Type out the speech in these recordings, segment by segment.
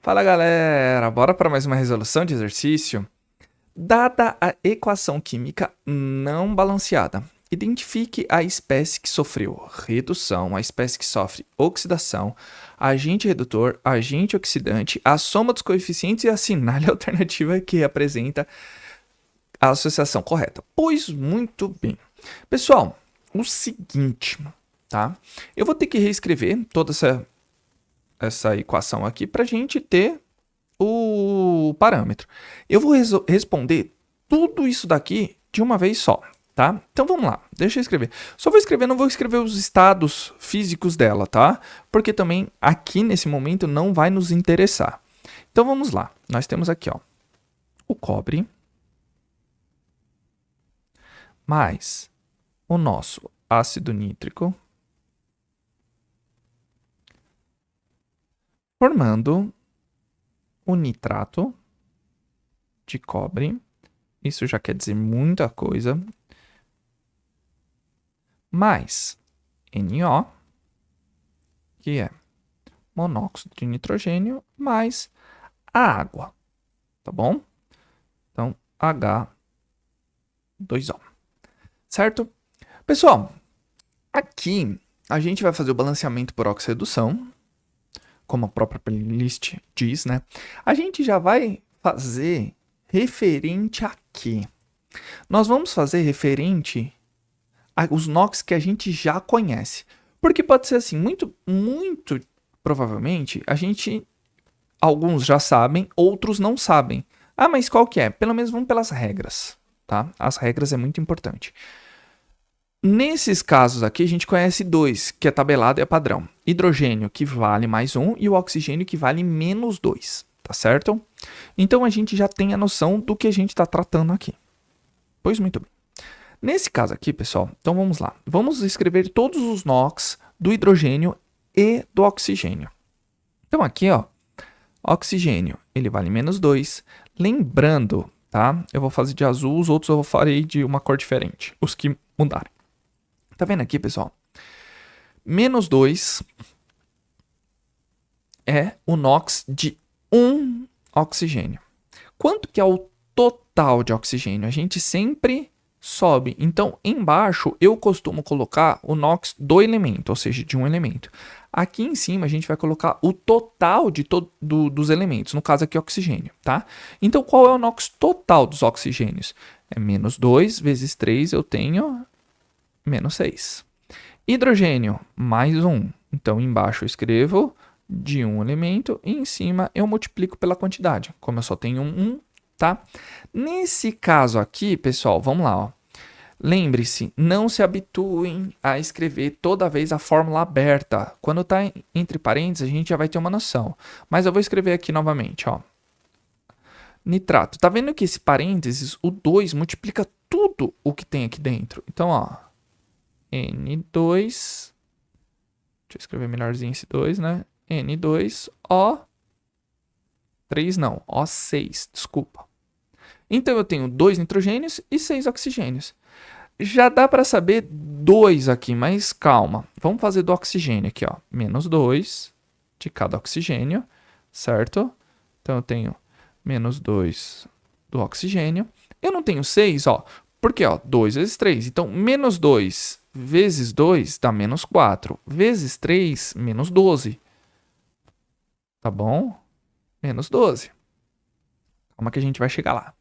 Fala galera, bora para mais uma resolução de exercício? Dada a equação química não balanceada, identifique a espécie que sofreu redução, a espécie que sofre oxidação, agente redutor, agente oxidante, a soma dos coeficientes e assinale a alternativa que apresenta a associação correta. Pois muito bem. Pessoal, o seguinte, tá? Eu vou ter que reescrever toda essa equação aqui para a gente ter o parâmetro. Eu vou responder tudo isso daqui de uma vez só, tá? Então vamos lá, deixa eu escrever. Só vou escrever, não vou escrever os estados físicos dela, tá? Porque também aqui nesse momento não vai nos interessar. Então vamos lá, nós temos aqui, ó, o cobre mais o nosso ácido nítrico formando o nitrato de cobre. Isso já quer dizer muita coisa. Mais NO, que é monóxido de nitrogênio, mais a água, tá bom? Então, H2O, certo? Pessoal, aqui a gente vai fazer o balanceamento por oxirredução, como a própria playlist diz, né? A gente já vai fazer referente a quê? Nós vamos fazer referente aos NOx que a gente já conhece. Porque pode ser assim, muito provavelmente, alguns já sabem, outros não sabem. Ah, mas qual que é? Pelo menos vamos pelas regras, tá? As regras é muito importante. Nesses casos aqui, a gente conhece dois, que é tabelado e é padrão. Hidrogênio, que vale mais 1, e o oxigênio, que vale menos 2, tá certo? Então, a gente já tem a noção do que a gente está tratando aqui. Pois muito bem. Nesse caso aqui, pessoal, então vamos lá. Vamos escrever todos os NOx do hidrogênio e do oxigênio. Então, aqui, ó, oxigênio, ele vale menos 2. Lembrando, tá? Eu vou fazer de azul, os outros eu farei de uma cor diferente, os que mudarem. Tá vendo aqui, pessoal? Menos 2 é o NOx de 1 oxigênio. Quanto que é o total de oxigênio? A gente sempre sobe. Então, embaixo, eu costumo colocar o NOx do elemento, ou seja, de um elemento. Aqui em cima, a gente vai colocar o total de dos elementos, no caso aqui, oxigênio, tá? Então, qual é o NOx total dos oxigênios? É menos 2 vezes 3, eu tenho menos 6. Hidrogênio, mais 1. Então, embaixo eu escrevo de um elemento e em cima eu multiplico pela quantidade. Como eu só tenho um, tá? Nesse caso aqui, pessoal, vamos lá, ó. Lembre-se, não se habituem a escrever toda vez a fórmula aberta. Quando está entre parênteses, a gente já vai ter uma noção. Mas eu vou escrever aqui novamente, ó. Nitrato. Tá vendo que esse parênteses, o 2, multiplica tudo o que tem aqui dentro. Então, ó, N2, deixa eu escrever melhorzinho esse 2, né? N2O3 não, O6, desculpa. Então eu tenho 2 nitrogênios e 6 oxigênios. Já dá para saber 2 aqui, mas calma. Vamos fazer do oxigênio aqui, ó. Menos 2 de cada oxigênio, certo? Então eu tenho menos 2 do oxigênio. Eu não tenho 6, ó. Porque, ó, 2 vezes 3. Então, menos 2 vezes 2 dá menos 4. Vezes 3, menos 12. Tá bom? Menos 12. Calma que a gente vai chegar lá.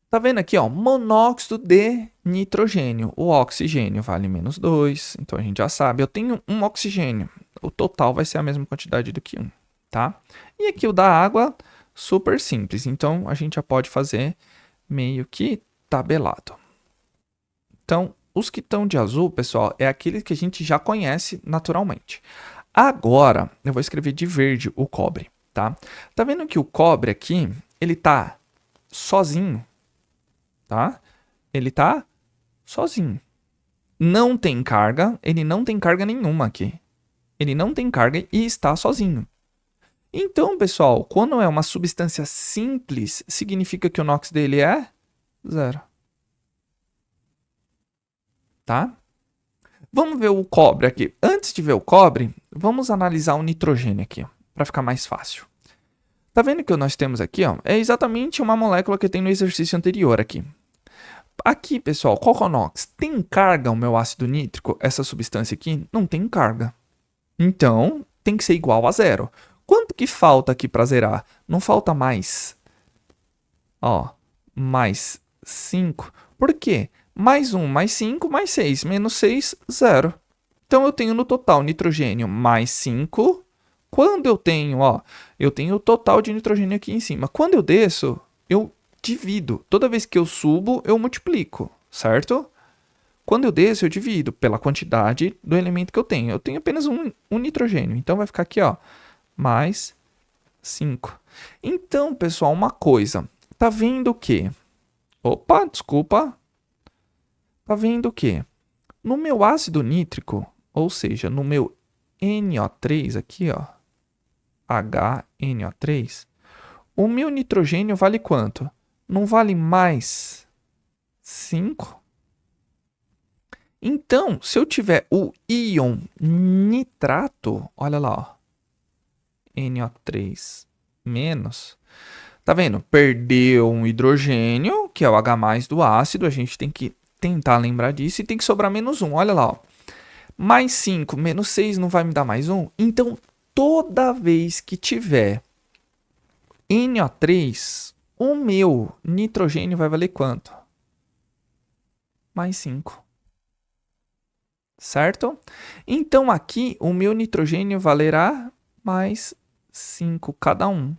Tá vendo aqui, ó, monóxido de nitrogênio. O oxigênio vale menos 2, então a gente já sabe. Eu tenho um oxigênio, o total vai ser a mesma quantidade do que 1, tá? E aqui o da água, super simples, então a gente já pode fazer meio que tabelado. Então, os que estão de azul, pessoal, é aquele que a gente já conhece naturalmente. Agora, eu vou escrever de verde o cobre, tá? Tá vendo que o cobre aqui, ele tá sozinho, tá? Ele tá sozinho. Não tem carga, ele não tem carga nenhuma aqui. Ele não tem carga e está sozinho. Então, pessoal, quando é uma substância simples, significa que o NOx dele é 0. Tá? Vamos ver o cobre aqui. Antes de ver o cobre, vamos analisar o nitrogênio aqui, para ficar mais fácil. Tá vendo que nós temos aqui, ó? É exatamente uma molécula que tem no exercício anterior aqui. Aqui, pessoal, qual que é o NOx? Tem carga o meu ácido nítrico? Essa substância aqui não tem carga. Então, tem que ser igual a zero. Quanto que falta aqui para zerar? Não falta mais. Ó, mais 5. Por quê? Mais 1, mais 5, mais 6. Menos 6, 0. Então, eu tenho no total nitrogênio mais 5. Quando eu tenho, ó, eu tenho o total de nitrogênio aqui em cima. Quando eu desço, eu divido. Toda vez que eu subo, eu multiplico, certo? Quando eu desço, eu divido pela quantidade do elemento que eu tenho. Eu tenho apenas um nitrogênio. Então, vai ficar aqui, ó, mais 5. Então, pessoal, uma coisa. Tá vendo o quê? Opa, desculpa. Tá vendo o quê? No meu ácido nítrico, ou seja, no meu NO3 aqui, ó, HNO3, o meu nitrogênio vale quanto? Não vale mais 5? Então, se eu tiver o íon nitrato, olha lá, ó, NO3 menos, tá vendo? Perdeu um hidrogênio, que é o H+ do ácido, a gente tem que tentar lembrar disso, e tem que sobrar menos 1, olha lá, ó. Mais 5, menos 6 não vai me dar mais 1? Então, toda vez que tiver NO3, o meu nitrogênio vai valer quanto? Mais 5. Certo? Então, aqui, o meu nitrogênio valerá mais 5 cada um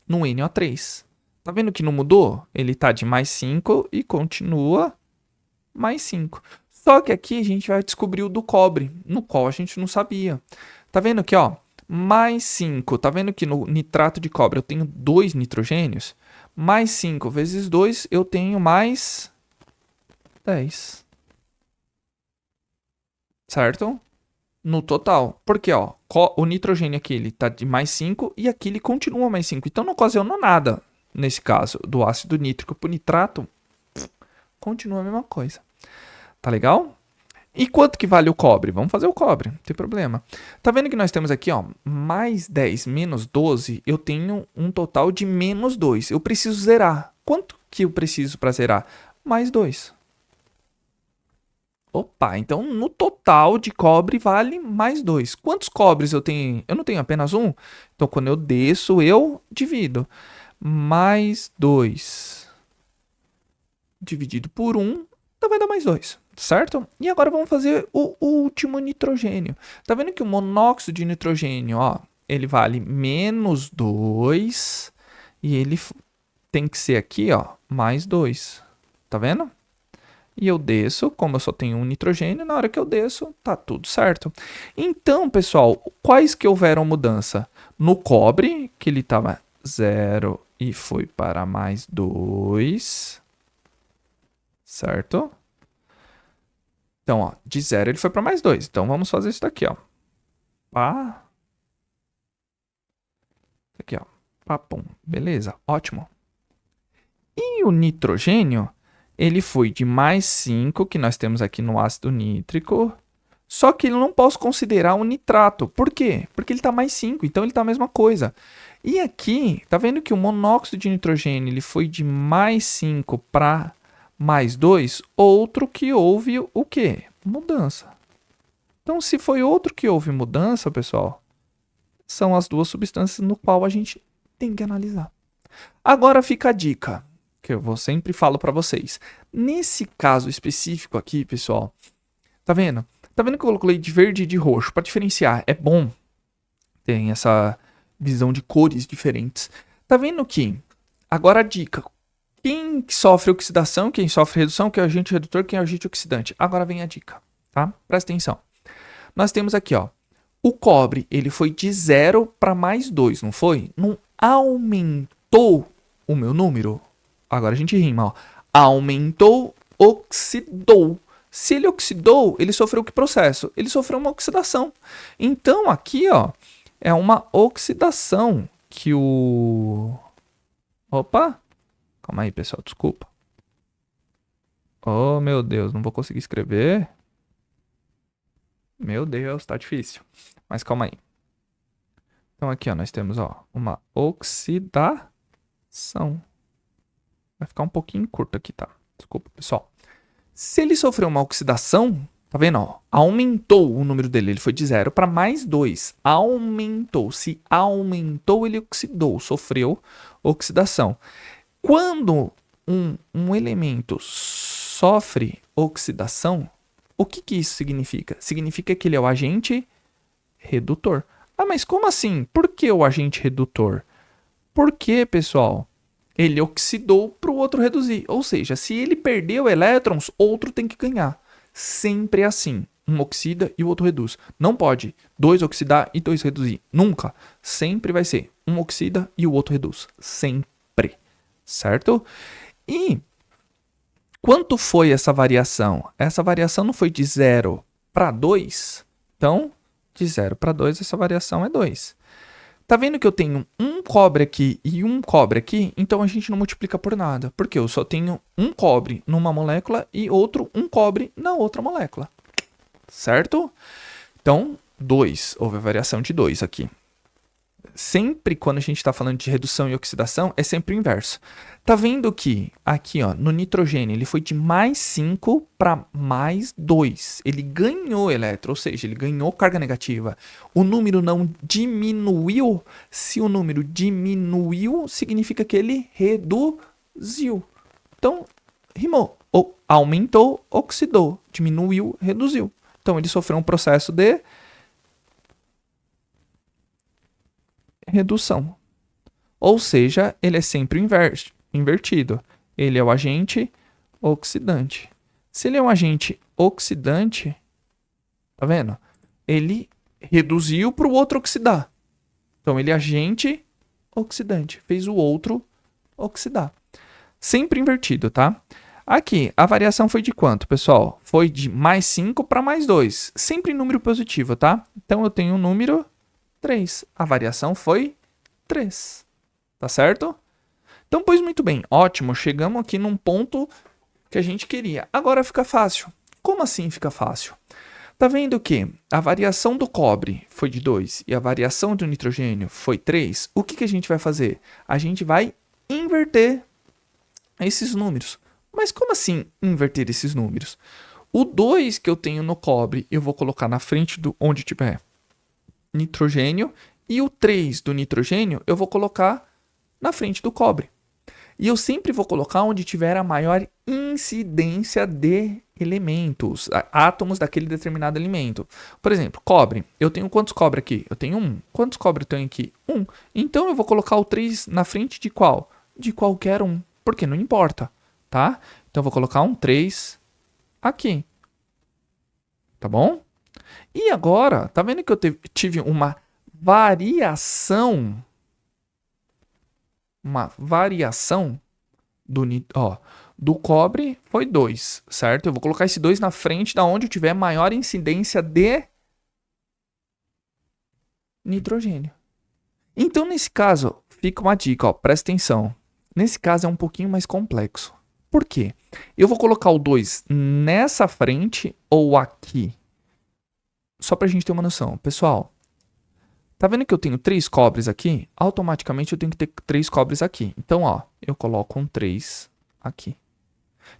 no NO3. Tá vendo que não mudou? Ele tá de mais 5 e continua mais 5. Só que aqui a gente vai descobrir o do cobre, no qual a gente não sabia. Tá vendo aqui, ó? Mais 5. Tá vendo que no nitrato de cobre eu tenho 2 nitrogênios? Mais 5 vezes 2 eu tenho mais 10. Certo? No total. Porque, ó, o nitrogênio aqui ele tá de mais 5 e aqui ele continua mais 5. Então não ocasionou nada, nesse caso, do ácido nítrico para o nitrato. Continua a mesma coisa. Tá legal? E quanto que vale o cobre? Vamos fazer o cobre, não tem problema. Tá vendo que nós temos aqui, ó, mais 10 menos 12, eu tenho um total de menos 2. Eu preciso zerar. Quanto que eu preciso para zerar? Mais 2. Opa, então no total de cobre vale mais 2. Quantos cobres eu tenho? Eu não tenho apenas um? Então quando eu desço, eu divido. Mais 2 dividido por 1, então vai dar mais 2, certo? E agora vamos fazer o último nitrogênio. Tá vendo que o monóxido de nitrogênio, ó, ele vale menos 2 e ele tem que ser aqui, ó, mais 2. Tá vendo? E eu desço, como eu só tenho um nitrogênio, na hora que eu desço, tá tudo certo. Então, pessoal, quais que houveram mudança? No cobre, que ele estava 0 e foi para mais 2, certo? Então, ó, de 0 ele foi para mais 2. Então, vamos fazer isso daqui, ó. Pá. Aqui, ó. Papum. Beleza, ótimo. E o nitrogênio, ele foi de mais 5, que nós temos aqui no ácido nítrico, só que eu não posso considerar um nitrato. Por quê? Porque ele está mais 5, então ele está a mesma coisa. E aqui, tá vendo que o monóxido de nitrogênio ele foi de mais 5 para mais 2? Outro que houve o quê? Mudança. Então, se foi outro que houve mudança, pessoal, são as duas substâncias no qual a gente tem que analisar. Agora fica a dica, que eu sempre falo para vocês. Nesse caso específico aqui, pessoal, tá vendo? Tá vendo que eu coloquei de verde e de roxo para diferenciar? É bom. Tem essa visão de cores diferentes. Tá vendo que agora a dica. Quem sofre oxidação, quem sofre redução, quem é agente redutor, quem é agente oxidante. Agora vem a dica, tá? Presta atenção. Nós temos aqui, ó, o cobre, ele foi de 0 para mais 2, não foi? Não aumentou o meu número? Agora a gente rima, ó. Aumentou, oxidou. Se ele oxidou, ele sofreu que processo? Ele sofreu uma oxidação. Então, aqui, ó, é uma oxidação que o... Opa! Calma aí, pessoal, desculpa. Oh, meu Deus, não vou conseguir escrever. Meu Deus, tá difícil. Mas calma aí. Então aqui, ó, nós temos, ó, uma oxidação. Vai ficar um pouquinho curto aqui, tá? Desculpa, pessoal. Se ele sofreu uma oxidação, tá vendo, ó? Aumentou o número dele. Ele foi de 0 para mais 2. Aumentou. Se aumentou, ele oxidou. Sofreu oxidação. Quando um elemento sofre oxidação, o que isso significa? Significa que ele é o agente redutor. Ah, mas como assim? Por que o agente redutor? Porque, pessoal, ele oxidou para o outro reduzir. Ou seja, se ele perdeu elétrons, outro tem que ganhar. Sempre é assim. Um oxida e o outro reduz. Não pode 2 oxidar e 2 reduzir. Nunca. Sempre vai ser um oxida e o outro reduz. Sempre. Certo? E quanto foi essa variação? Essa variação não foi de 0 para 2? Então, de 0 para 2, essa variação é 2. Tá vendo que eu tenho um cobre aqui e um cobre aqui? Então, a gente não multiplica por nada. Porque eu só tenho um cobre numa molécula e um cobre na outra molécula. Certo? Então, 2. Houve a variação de 2 aqui. Sempre quando a gente está falando de redução e oxidação, é sempre o inverso. Tá vendo que aqui, ó, no nitrogênio, ele foi de mais 5 para mais 2. Ele ganhou elétron, ou seja, ele ganhou carga negativa. O número não diminuiu. Se o número diminuiu, significa que ele reduziu. Então, rimou. Aumentou, oxidou. Diminuiu, reduziu. Então, ele sofreu um processo de redução. Ou seja, ele é sempre invertido. Ele é o agente oxidante. Se ele é um agente oxidante, tá vendo? Ele reduziu para o outro oxidar. Então, ele é agente oxidante. Fez o outro oxidar. Sempre invertido, tá? Aqui, a variação foi de quanto, pessoal? Foi de mais 5 para mais 2. Sempre número positivo, tá? Então, eu tenho um número 3. A variação foi 3. Tá certo? Então, pois muito bem. Ótimo. Chegamos aqui num ponto que a gente queria. Agora fica fácil. Como assim fica fácil? Tá vendo que a variação do cobre foi de 2 e a variação do nitrogênio foi 3? O que a gente vai fazer? A gente vai inverter esses números. Mas como assim inverter esses números? O 2 que eu tenho no cobre, eu vou colocar na frente do onde tiver nitrogênio, e o 3 do nitrogênio eu vou colocar na frente do cobre. E eu sempre vou colocar onde tiver a maior incidência de elementos, átomos daquele determinado elemento. Por exemplo, cobre. Eu tenho quantos cobre aqui? Eu tenho 1. Quantos cobre eu tenho aqui? 1. Então eu vou colocar o 3 na frente de qual? De qualquer um, porque não importa, tá? Então eu vou colocar um 3 aqui. Tá bom? E agora, tá vendo que eu tive uma variação do cobre foi 2, certo? Eu vou colocar esse 2 na frente da onde eu tiver maior incidência de nitrogênio. Então, nesse caso, fica uma dica, ó, presta atenção. Nesse caso é um pouquinho mais complexo. Por quê? Eu vou colocar o 2 nessa frente ou aqui? Só pra gente ter uma noção. Pessoal, tá vendo que eu tenho 3 cobres aqui? Automaticamente eu tenho que ter 3 cobres aqui. Então, ó, eu coloco um 3 aqui.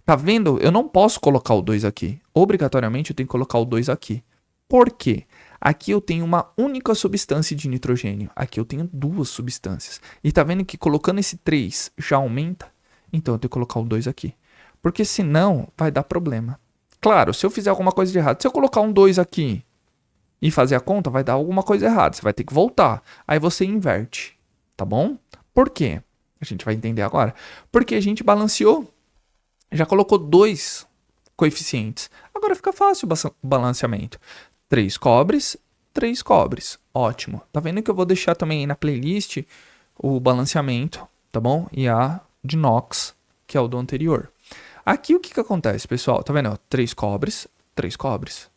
Tá vendo? Eu não posso colocar o 2 aqui. Obrigatoriamente eu tenho que colocar o 2 aqui. Por quê? Aqui eu tenho uma única substância de nitrogênio. Aqui eu tenho 2 substâncias. E tá vendo que colocando esse 3 já aumenta? Então eu tenho que colocar o 2 aqui. Porque senão vai dar problema. Claro, se eu fizer alguma coisa de errado, se eu colocar um 2 aqui e fazer a conta, vai dar alguma coisa errada. Você vai ter que voltar. Aí você inverte. Tá bom? Por quê? A gente vai entender agora. Porque a gente balanceou. Já colocou 2 coeficientes. Agora fica fácil o balanceamento. 3 cobres, 3 cobres. Ótimo. Tá vendo que eu vou deixar também aí na playlist o balanceamento, tá bom? E a de inox, que é o do anterior. Aqui o que acontece, pessoal? Tá vendo? 3 cobres, 3 cobres.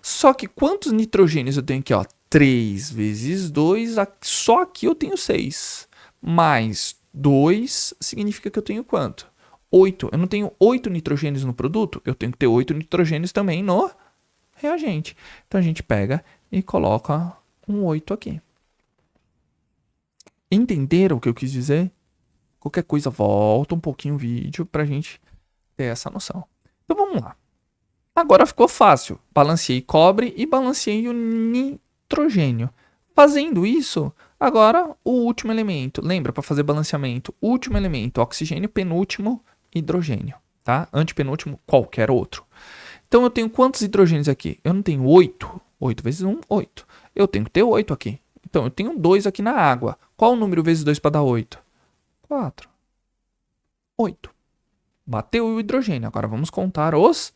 Só que quantos nitrogênios eu tenho aqui? Ó? 3 vezes 2, só aqui eu tenho 6. Mais 2 significa que eu tenho quanto? 8. Eu não tenho 8 nitrogênios no produto, eu tenho que ter 8 nitrogênios também no reagente. Então a gente pega e coloca um 8 aqui. Entenderam o que eu quis dizer? Qualquer coisa, volta um pouquinho o vídeo pra gente ter essa noção. Então vamos lá. Agora ficou fácil. Balanceei cobre e balanceei o nitrogênio. Fazendo isso, agora o último elemento. Lembra, para fazer balanceamento, último elemento, oxigênio, penúltimo, hidrogênio. Tá? Antepenúltimo, qualquer outro. Então eu tenho quantos hidrogênios aqui? Eu não tenho 8. 8 vezes 1, 8. Eu tenho que ter 8 aqui. Então eu tenho 2 aqui na água. Qual o número vezes 2 para dar 8? 4. 8. Bateu o hidrogênio. Agora vamos contar os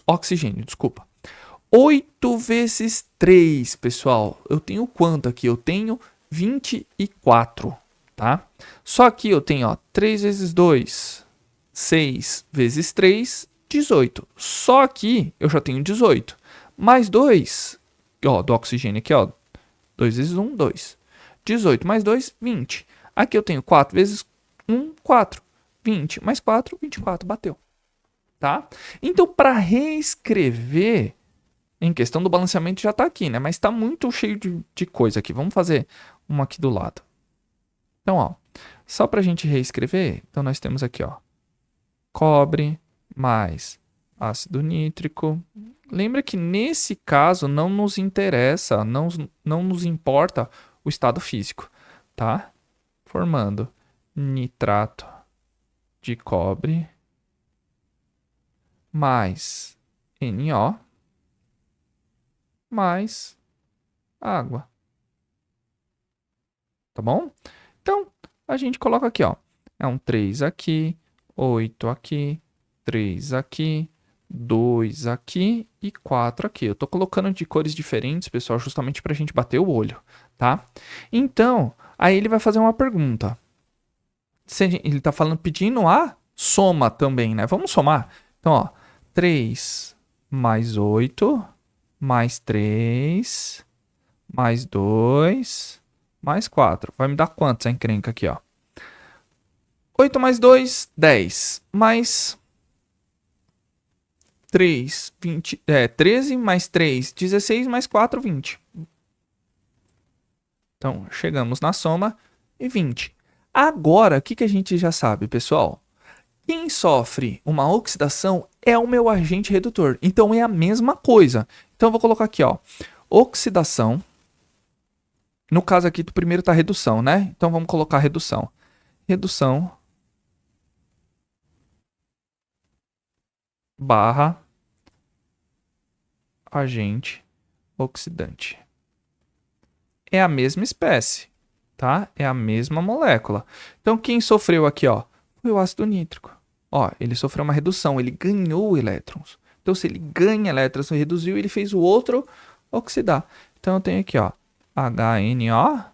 oxigênios, desculpa. 8 vezes 3, pessoal. Eu tenho quanto aqui? Eu tenho 24, tá? Só que eu tenho, ó, 3 vezes 2, 6 vezes 3, 18. Só aqui eu já tenho 18. Mais 2, ó, do oxigênio aqui, ó. 2 vezes 1, 2. 18 mais 2, 20. Aqui eu tenho 4 vezes 1, 4. 20 mais 4, 24. Bateu. Tá? Então, para reescrever, em questão do balanceamento já está aqui, né? Mas está muito cheio de coisa aqui. Vamos fazer uma aqui do lado. Então, ó, só para a gente reescrever, então nós temos aqui, ó, cobre mais ácido nítrico. Lembra que nesse caso não nos interessa, não nos importa o estado físico, tá? Formando nitrato de cobre mais NO mais água. Tá bom? Então, a gente coloca aqui, ó. É um 3 aqui, 8 aqui, 3 aqui, 2 aqui e 4 aqui. Eu tô colocando de cores diferentes, pessoal, justamente pra gente bater o olho, tá? Então, aí ele vai fazer uma pergunta. Ele tá falando, pedindo a soma também, né? Vamos somar? Então, ó, 3 mais 8, mais 3, mais 2, mais 4. Vai me dar quantos a encrenca aqui, ó? 8 mais 2, 10. Mais 3, 20. 13 mais 3, 16 mais 4, 20. Então, chegamos na soma e 20. Agora, o que a gente já sabe, pessoal? Quem sofre uma oxidação é o meu agente redutor. Então, é a mesma coisa. Então, eu vou colocar aqui, ó, oxidação. No caso aqui, do primeiro está redução, né? Então, vamos colocar redução. Redução barra agente oxidante. É a mesma espécie, tá? É a mesma molécula. Então, quem sofreu aqui, ó, foi o ácido nítrico. Ó, ele sofreu uma redução, ele ganhou elétrons. Então, se ele ganha elétrons e reduziu, ele fez o outro oxidar. Então, eu tenho aqui, ó, HNO3.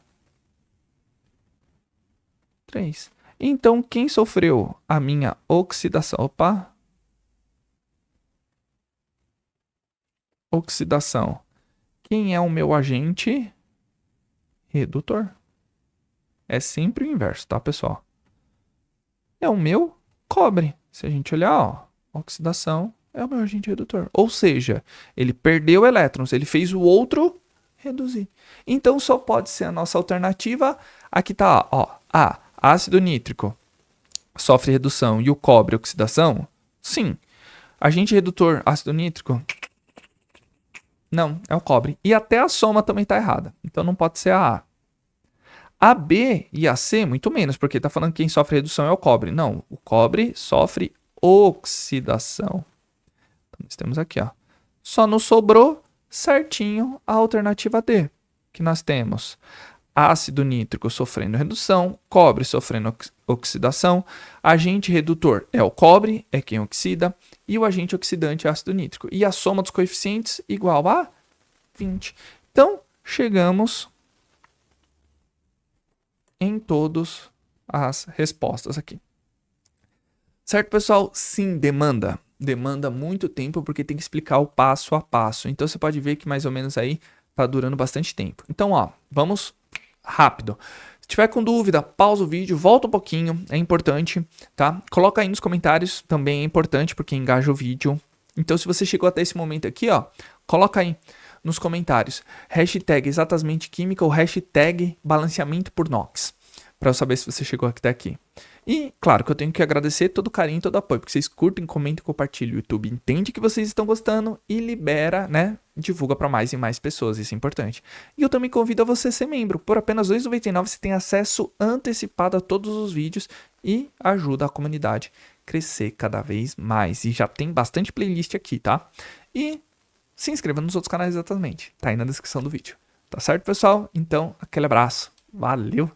Então, quem sofreu a minha oxidação? Opa! Oxidação. Quem é o meu agente redutor? É sempre o inverso, tá, pessoal? É o meu cobre. Se a gente olhar, ó, oxidação é o meu agente redutor. Ou seja, ele perdeu elétrons, ele fez o outro reduzir. Então, só pode ser a nossa alternativa. Aqui tá, ó, ácido nítrico sofre redução e o cobre oxidação? Sim. Agente redutor, ácido nítrico? Não, é o cobre. E até a soma também está errada. Então, não pode ser a A. A B e a C, muito menos, porque está falando que quem sofre redução é o cobre. Não, o cobre sofre oxidação. Então, nós temos aqui, ó. Só nos sobrou certinho a alternativa D, que nós temos ácido nítrico sofrendo redução, cobre sofrendo oxidação, agente redutor é o cobre, é quem oxida, e o agente oxidante é ácido nítrico. E a soma dos coeficientes igual a 20. Então, chegamos em todas as respostas aqui. Certo, pessoal? Sim, demanda. Demanda muito tempo porque tem que explicar o passo a passo. Então, você pode ver que mais ou menos aí tá durando bastante tempo. Então, ó, vamos rápido. Se tiver com dúvida, pausa o vídeo, volta um pouquinho, é importante, tá? Coloca aí nos comentários, também é importante porque engaja o vídeo. Então, se você chegou até esse momento aqui, ó, coloca aí nos comentários. Hashtag exatamente química ou hashtag balanceamento por NOx. Pra eu saber se você chegou até aqui. E, claro, que eu tenho que agradecer todo o carinho e todo o apoio, porque vocês curtem, comentam e compartilham. O YouTube entende que vocês estão gostando e libera, né? Divulga para mais e mais pessoas, isso é importante. E eu também convido a você ser membro. Por apenas R$ 2,99 você tem acesso antecipado a todos os vídeos e ajuda a comunidade a crescer cada vez mais. E já tem bastante playlist aqui, tá? E se inscreva nos outros canais exatamente. Tá aí na descrição do vídeo. Tá certo, pessoal? Então, aquele abraço. Valeu!